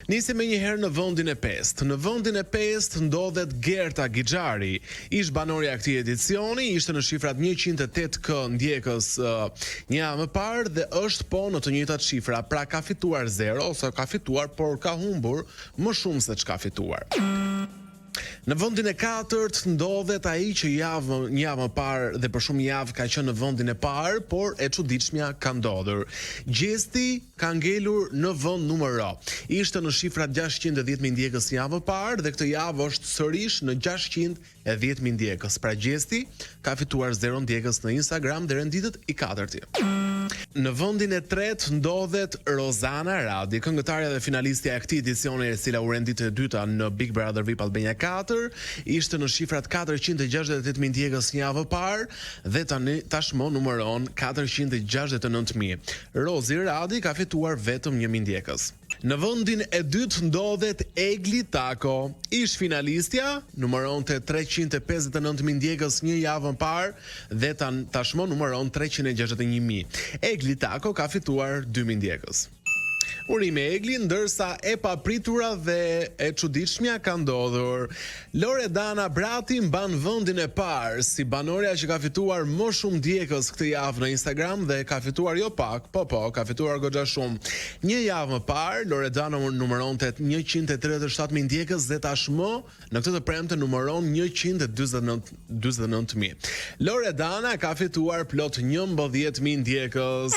Nisim me njëherë në vendin e 5. Në vendin e 5 ndodhet Gerta Gixhari, ish banori i këtij edicioni, ishte në shifrat 108k ndjekës një javë më parë dhe është po në të njëjtat shifra, pra ka fituar 0 ose ka fituar por ka humbur më shumë se ç'ka fituar. Në vendin e 4 ndodhet ai që një javë më parë dhe për shumë javë ka qenë në vendin e parë, por e çuditshmja ka ndodhur. Gjesti ka ngelur në vend numero. Ishte në shifrat 610.000 ndjekës një javë më parë dhe këtë javë është sërish në 610.000 ndjekës. Pra Gjesti ka fituar 0 ndjekës në Instagram dhe renditët i 4-ti. Në vendin e 3 ndodhet Rozana Radi, këngëtarja dhe finalistja e këtij edicioni, e cila u rendit e dyta në Big Brother VIP Albania 4, ishte në shifrat 468.000 ndjekës një javë parë dhe tashmë numëron 469.000. Rozi Radi ka fituar vetëm 1.000 ndjekës. Në vendin e dytë ndodhet Egli Tako, ish finalistja, numëronte 359.000 ndjekës një javë më parë dhe tashmë numëron 361.000. Egli Tako ka fituar 2.000 ndjekës. Urime Egli, ndërsa e papritura dhe e çuditshmja ka ndodhur. Loredana Brati mban vendin e parë si banorja që ka fituar më shumë ndjekës këtë javë në Instagram dhe ka fituar jo pak, ka fituar goxha shumë. Një javë më parë, Loredana numëronte 137.000 ndjekës dhe tashmë në këtë të premte numëron 149.000. Loredana ka fituar plot 11.000 ndjekës.